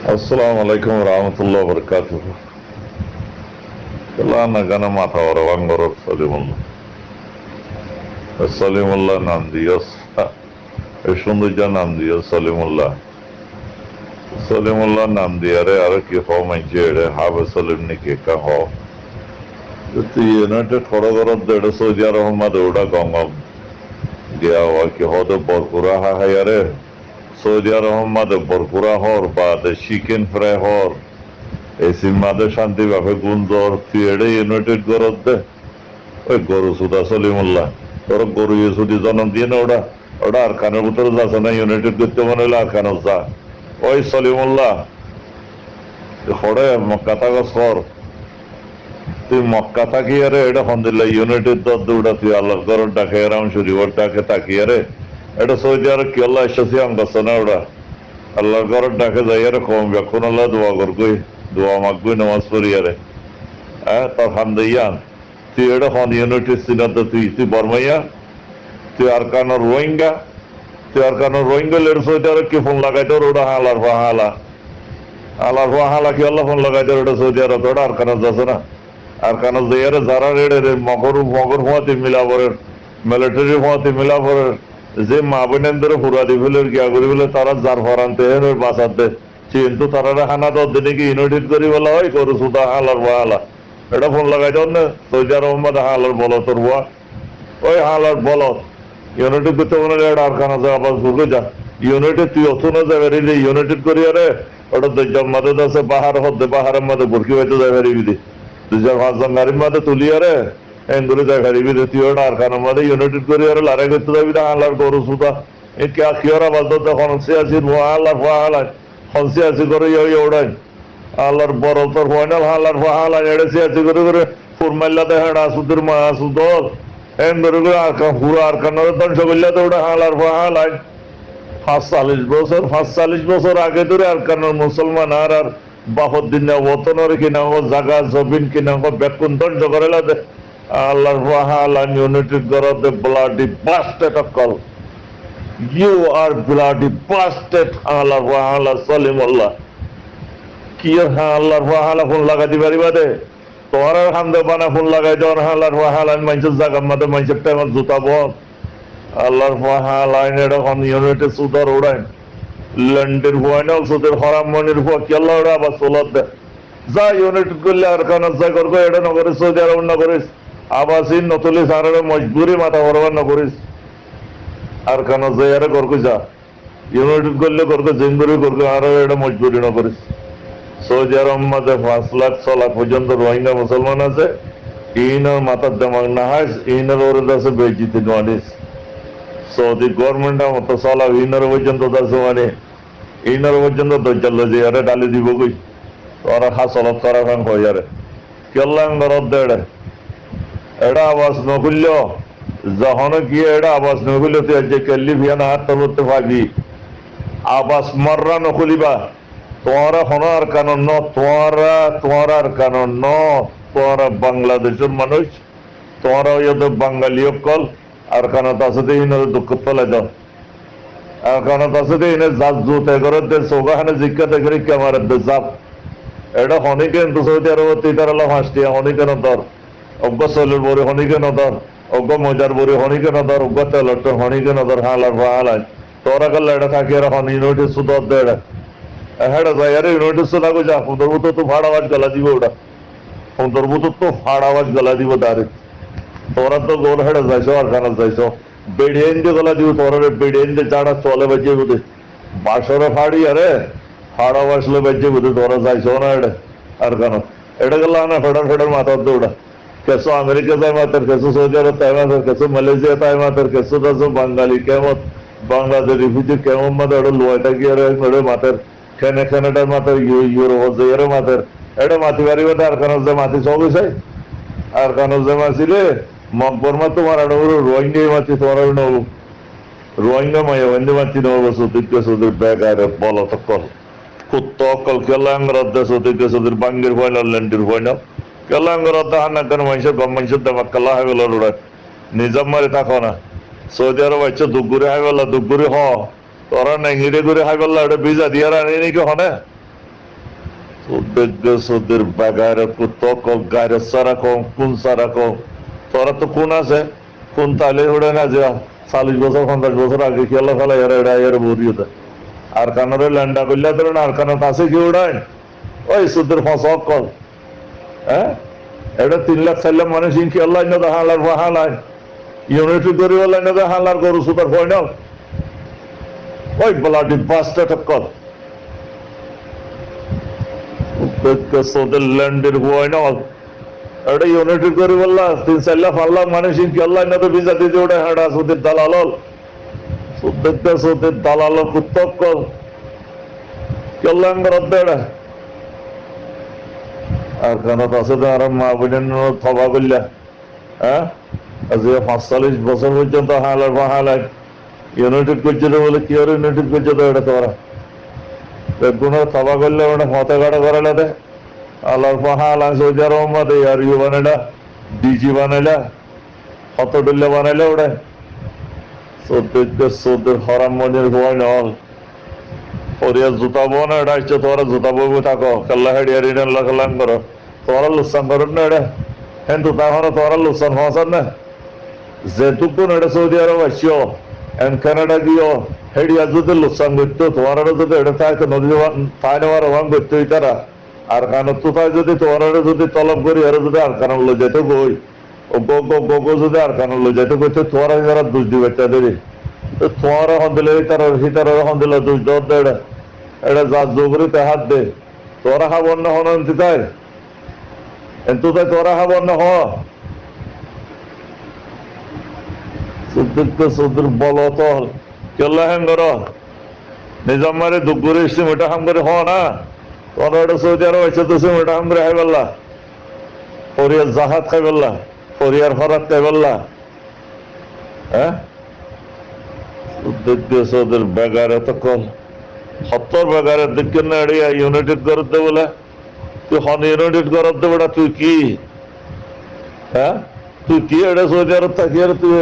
Assalamu alaikum warahmatullahi wabarakatuh. Allah na gana mata wa rawangoro Salimullah. Salimullah নাম দিও এই সৌন্দর্য নাম দিও সলিমুল্লাহ। সলিমুল্লাহ নাম দিয়ারে আর কি হ মাইছে এড়ে হাবে সলিম নিকে কা হ তুই এনাটে থড় গরত দেড়ে সৌদি আরব মাদে ওটা গঙ্গম দিয়া হয় কি হদে বরকুরা হা হায়ারে সৌদি আরব মাদে বরকুরা হর বাদে চিকেন ফ্রাই হর এসি মাদে শান্তি বাপে গুঞ্জর তুই এড়ে ইউনাইটেড গরত দে ওই গরু সুদা সলিমুল্লাহ তোর গরু ইসুদি জন্ম দিয়ে না ওটা ওটা আর কানের ভিতরে যাচ্ছে না ইউনাইটেড করতে মনে হলে আর কানের যা ওই সলিমুল্লাহ হরে মক্কা থাকা সর তুই মক্কা থাকি আরে এটা হন্দিল্লা ইউনাইটেড দর দুটা তুই আল্লাহর ঘরের ডাকে এরাম শরীফের ডাকে তাকি আরে এটা সৌদি আরব কি আল্লাহ এসেছি আঙ্গাচ্ছে না ওটা আল্লাহর ঘরের ডাকে যাই আরে কম বেক্ষণ আল্লাহ দোয়া করগুই দোয়া মাগগুই নামাজ পড়ি আরে হ্যাঁ তার হান দিয়ান তুই এটা হন ইউনাইটেড সিনাতে তুই বর্মাইয়া তুই আর কানো রোহিঙ্গা তুই আর কানো রোহিঙ্গা লেট সৌদি আরব কি ফোন লাগাই তোর ওটা হালার হালা আল্লাহর হালা কি আল্লাহ ফোন লাগাই তোর ওটা সৌদি আরব ওটা আর কানো যাচ্ছে না আর কান যারা যারা রেড়ে মগর মগর হওয়াতে মিলাবরের মিলিটারি হওয়াতে মিলাবরের যে মা বোনেদের হুরা দি ফেলে গিয়া করি বলে তারা যার ফরানতে বাঁচাতে কিন্তু তারা হানা দর দিনে কি ইউনাইটেড করি বলা হয় করু সুদা হালার হালা এটা ফোন লাগাই তোর না সৌদি আরব হালার বলত তোর বুয়া ওই হালার বলত ইউনাইটেড করতে মনে হয় আর কানা যা আবার ঘুরে যা ইউনাইটেড তুই অত না যাবে ইউনাইটেড করি আরে ওটা দশজন মাদে আছে বাহার হতে বাহারের মধ্যে ভর্তি হইতে যাবে রিবি দুজন পাঁচজন গাড়ির মধ্যে তুলি আরে এগুলো দেখারি তুই ওটা আর কানের মধ্যে ইউনাইটেড করি আরে লড়াই করতে যাবি না আল্লাহর গরু সুতা এই কে কিয়রা বাজতে হনসি আসির আল্লাহ হালায় হনসি আসি করে ওড়াই আল্লাহর বড় তোর ফাইনাল আল্লাহর হালায় এড়েছি আসি করে করে ফুরমাইল্লা দেখে আসুদের মা আসুদ এন করে করে আর পুরো আর কানের ধ্বংস করলে তো ওটা আল্লাহর হালায় ৪৫ বছর আগে ধরে আর কানের মুসলমান আর বাহদ্দিন ওতনের কিনা জাগা জবিন কিনা বেকুন ধ্বংস করে আল্লাহর ওয়াহালান ইউনাইটেড গরদে ব্লাডি বাস্টেড অকল ইউ আর ব্লাডি বাস্টেড আল্লাহর ওয়াহালা সলিমুল্লাহ কি আল্লাহর ওয়াহালা ফোন লাগাই দিবারি বাদে তোর হামদে বানা ফোন লাগাই দেওয়ার আল্লাহর ওয়াহালান মানুষের জায়গার মধ্যে মানুষের টাইমত জুতা বল আল্লাহর ওয়াহালান এরকম ইউনাইটেড সুদার ওড়াই লন্ডের হুয়া না সুদের হরাম মনির হুয়া কি আল্লাহ ওরা আবার সোলার দেয় যা ইউনাইটেড করলে আর কানার যা করবো এটা না করিস সৌদি আরব না করিস আবাসিন নতুলিস আর মজবুরি মাথা বরাবর না করিস আর কানার যাই আরে করবো যা ইউনাইটেড করলে করবো জিম্বুরি করবো আর এটা মজবুরি না করিস সৌদি আরব মাঝে ৫ লাখ ৬ লাখ পর্যন্ত রোহিঙ্গা মুসলমান আছে ইনার মাথার দেমাগ না হাস ইনার ওর আছে বেজিতে নোয়ানিস সৌদি গভর্নমেন্ট মতো চলা ইনার পর্যন্ত আছে মানে ইনার পর্যন্ত দরজাল যে আরে ডালি দিব কই তোরা হাসলত করা ভাঙ হয়ে যারে কেল্লাং গরত দেড়ে এটা আওয়াজ নকুল্য যখন গিয়ে এটা আওয়াজ নকুল্য তুই যে কেল্লি ভিয়ানা হাত ধরতে পারবি আওয়াজ মাররা নকুলিবা তোরা হনো আর কানন ন তোরা আর কানন ন তোরা বাংলাদেশের মানুষ তোরা ওদের বাঙালি কল আর কানত আছে দিয়ে দুঃখ তলে যাও আর কানত আছে দিয়ে জাত জুতে করে চৌকাখানে জিজ্ঞাসা করি ক্যামেরার জাপ এটা হনি কেন তো সৌদি আরব তিতার আলো হাসটিয়া হনি কেন ধর অজ্ঞ চলের বড়ি হনি কেন ধর অজ্ঞ মজার বড়ি হনি কেন ধর অজ্ঞ তেলট হনি কেন ধর হালার হালায় তোরা কাল এটা থাকি আর হন ইউনিটি সুদর দেড় হ্যাঁ যাই আরে ইউনিটি সুদা গো যা সুন্দরবুত তো ফাড় আওয়াজ গলা দিব ওটা সুন্দরবুত তো ফাড় আওয়াজ গলা দিব ডাইরেক্ট তোরা তো গোল হেড়ে যাইছো আর কানা যাইছো বেড়িয়ে দিয়ে গলা দিব তোরা বেড়িয়ে দিয়ে চাড়া চলে বাজিয়ে বুঝে বাসরে ফাড়ি আরে ফাড়া বাসলে বাজিয়ে বুঝে তোরা যাইছো না এটা আর কানা এটা গেল না ফেডার মাথার দৌড়া কেসো আমেরিকা যায় মাতের কেসো সৌদি আরব তাই মাতের কেসো মালয়েশিয়া তাই মাতের কেসো দাসো বাঙালি কেমত বাংলাদেশ রিফিউজি কেমন মাতে ওটা লোয়াটা গিয়ে মাতের খেনেটার মাতের ইউরোপ যাই মাতের এটা মাতি বাড়ি বাদে আর কানা যে মাতি সব চাই আর কানো যে মাছিলে মকবরমা তোমার রোহিঙ্গাই মাছি তোমার নবু রোহিঙ্গা মাইয়া বন্ধে মাছি নবু সুদের ব্যাগ আর বল তকল কুত্ত অকল কেলাঙ্গরাত সুদের বাঙ্গির ফাইনাল ল্যান্ডের ফাইনাল কেলাঙ্গরাত হানা কেন মানুষের গম মানুষের দেমাক কালা হয়ে গেল ওরা নিজাম মারি থাকো না সৌদি আরব আইছে দুগুরি হাই বললা দুগুরি হ তোরা নেঙ্গিরে করে হাই বললা ওটা ভিজা দিয়ে আনি নাকি হনে ওদের বাগারে কুতক গায়ের সারাকম কোন সারাকম তোরা তো কোন আছে কোন তালে উড়ে না যে 40 বছর 50 বছর আগে খেলা ফেলা এরা এর বরিয়ে দেয় আর কানারে ল্যান্ডা করলে ধরেন আর কানার কাছে কি উড়ায় ওই সুদের ফসক কল হ্যাঁ এটা 3 লাখ 4 লাখ মানুষ ইনকি আল্লাহ না হালার হালায় ইউনিটি গরিব আল্লাহ না হালার গরু সুপার ফাইনাল ওই ব্লাডি বাস্টার কল ল্যান্ডের ফাইনাল এটা ইউনিটি গরিব আল্লাহ 3-4 লাখ 5 লাখ মানুষ ইনকি আল্লাহ না তো ভিসা দিতে ওটা হাঁটা সুদের দালাল সুদের দালাল কুত্তক কল কেল্লাঙ্গর অধ্যায় আর কেন আছে তো আর মা বোনের থবা করলা হ্যাঁ আজকে 45 বছর পর্যন্ত হালার বা হালায় ইউনাইটেড করছিল বলে কি আর ইউনাইটেড করছে তো এটা তোরা বেগুনের থবা করলে ওটা ফতে কাটা করালে দে আল্লাহর হালায় সৌদি আরব মধ্যে আর ইউ বানাইলা ডিজি বানাইলা কত ডুল্লে বানাইলে ওটা সৌদের হরাম মনির ভয় নল ওরিয়া জুতা বো না এটা আসছে তোরা জুতা বউ থাকো কাল্লা হেডিয়া রিটার্ন লাগালাম করো তোরা লুসান করুন না এটা হ্যাঁ তো তাহলে তোরা লুসান হসান না যেটুকু এটা সৌদি আরব আসছো এন কানাডা গিয়েও হেডিয়া যদি লুসান করতো তোমার যদি এটা থাকে নদী তাই নেওয়ার ওয়ান করতে তারা আর কারণ তো তাই যদি তোমার যদি তলব করি আর যদি আর কারণ লো যেতে বই ও গো যদি আর কারণ লো যেতে করতে তোরা যারা দুষ দিবে তাদের তোমার এখন দিলে হিতার এখন দিলে দুষ দর এটা যা জোগরিতে হাত দে তোরা খাবার না হন তাই কিন্তু তাই তোরা খাবার না হ সুদুর বল তো কেল্লা হ্যাং কর নিজাম মারে দুঃখ করে এসছি ওটা হাম করে হ না তোরা ওটা সৌদি আরব হয়েছে তো সে ওটা হাম করে খাই পারলা ফরিয়ার জাহাজ খাই পারলা ফরিয়ার হরাত খাই পারলা হ্যাঁ ওদের বেগারে তো কল 70 বেগারের দিকে না এড়িয়া ইউনাইটেড করতে বলে তুই হন ইউনাইটেড করতে বেটা তুই কি হ্যাঁ তুই কি এটা সৌদি আরব থাকি আর তুই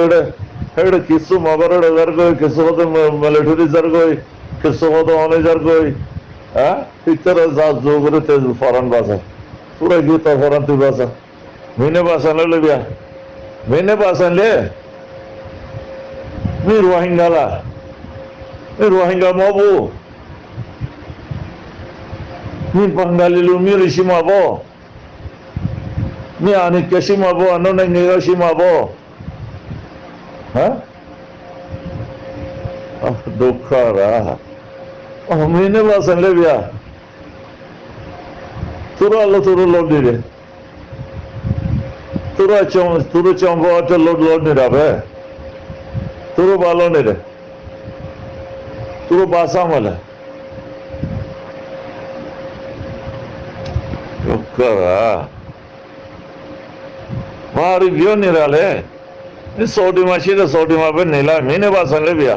এটা কিছু মগরের যার গই কিছু হতে মিলিটারি যার গই কিছু হতে অনেক যার গই হ্যাঁ ইত্যাদি যা যোগরে তেজ ফরান বাসা পুরা গিয়ে তোর ফরান তুই বাসা মিনে বাসান লিবিয়া মিনে বাসান লে মি রোহিঙ্গালা মি রোহিঙ্গা মাবু মি বাঙালি মি ঋষিমাবো মি আনিক কেশিমাবো আনন্দ নিরসিমাবো হ্যাঁ দুঃখ মিনে বাসেন লে বিয়া তোরা আলো তোর লোড দিলে তোর চম্ব লোড নিরাবে তোর ভালো নিরে তোর বাসা মালে भारी बियो निराले सौटी माशी सौटी मापे नीला मीने बासन ले बिया